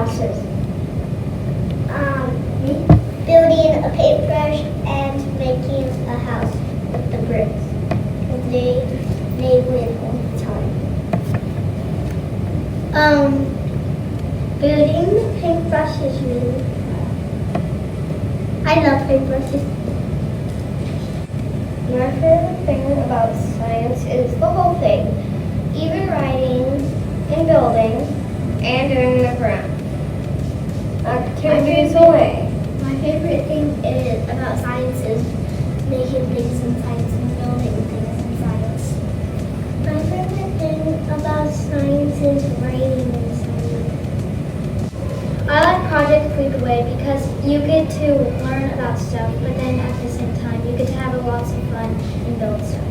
houses? Building a paintbrush and making a house with the bricks. They win all the time. Building the paintbrush is really fun. I love paintbrushes. My favorite thing about science is the whole thing. Even writing and building and doing the ground. Activities away. My favorite thing about science is making things in science and building things in science. My favorite thing about science is writing in science. I like Project Lead the Way because you get to learn about stuff, but then at the same time you get to have lots of fun and build stuff.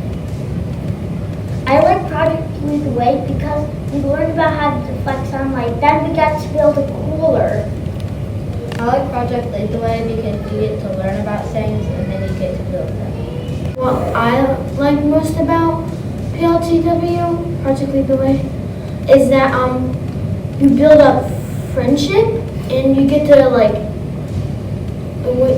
I like Project Lead the Way because we learned about how to deflect sunlight. Then we got to build a cooler. I like Project Lead the Way because you get to learn about things and then you get to build them. What I like most about PLTW, Project Lead the Way, is that you build up friendship and you get to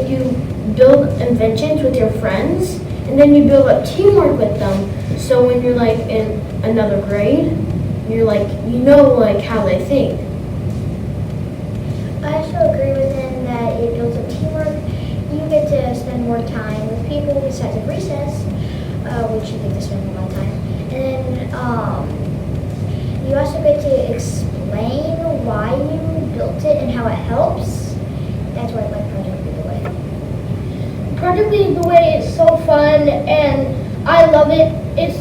you build inventions with your friends and then you build up teamwork with them. So when you're in another grade, you're how they think. I also agree with him that it builds up teamwork. You get to spend more time with people besides at recess, which you get to spend a lot of time. And then you also get to explain why you built it and how it helps. That's why I like Project Lead the Way. Project Lead the Way is so fun and I love it. It's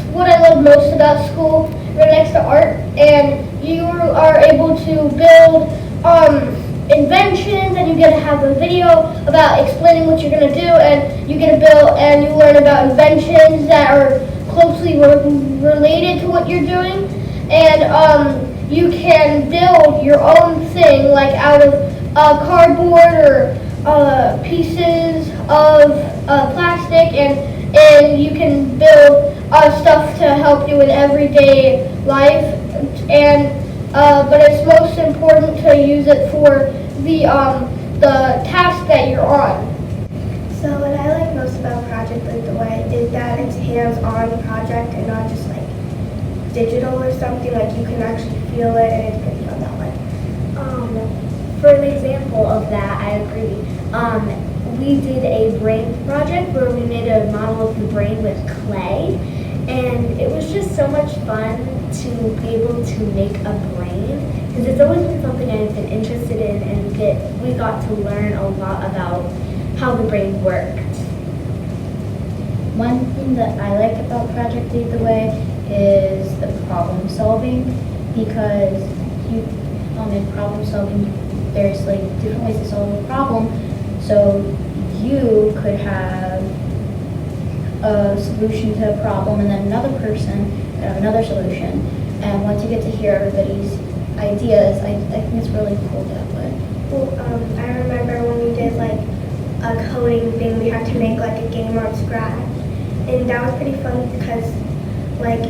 what I love most about school. You're next to art and you are able to build inventions and you get to have a video about explaining what you're going to do and you get to build and you learn about inventions that are closely related to what you're doing and you can build your own thing out of cardboard or pieces of plastic and you can build stuff to help you in everyday life and but it's most important to use it for the task that you're on. So what I like most about Project Lead the Way is that it's hands-on project and not just digital or something. You can actually feel it and it's pretty fun that way. For an example of that, I agree. We did a brain project where we made a model of the brain with clay, and it was just so much fun to be able to make a brain, because it's always been something I've been interested in, and we got to learn a lot about how the brain worked. One thing that I like about Project Lead the Way is the problem solving, because in problem solving there's different ways to solve a problem. So you could have a solution to a problem and then another person could have another solution. And once you get to hear everybody's ideas, I think it's really cool that way. Well, I remember when we did a coding thing, we had to make a game on Scratch. And that was pretty fun because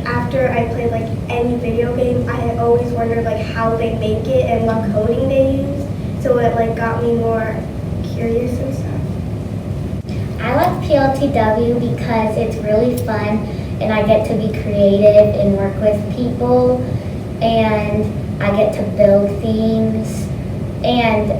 after I played any video game, I always wondered how they make it and what coding they use. So it got me more curious and stuff. I like PLTW because it's really fun and I get to be creative and work with people and I get to build things and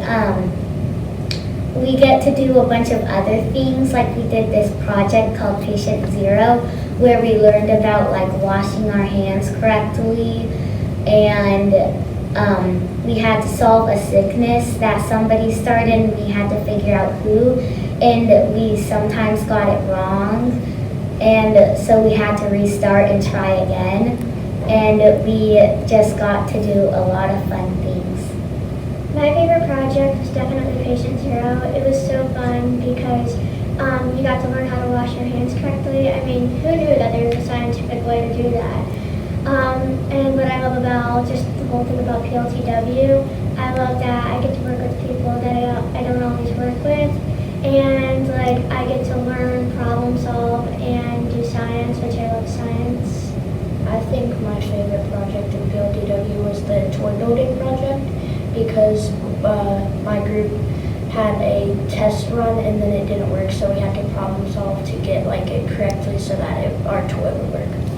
we get to do a bunch of other things. We did this project called Patient Zero where we learned about washing our hands correctly and we had to solve a sickness that somebody started and we had to figure out who, and we sometimes got it wrong and so we had to restart and try again, and we just got to do a lot of fun things. My favorite project was definitely Patient Zero. It was so fun because you got to learn how to wash your hands correctly. I mean, who knew that there was a scientific way to do that? And what I love about just the whole thing about PLTW, I love that I get to work with people that I don't always work with, and I get to learn, problem solve, and do science, which I love science. I think my favorite project in PLTW was the toy building project because my group had a test run and then it didn't work, so we had to problem solve to get like it correctly so that our toy would work.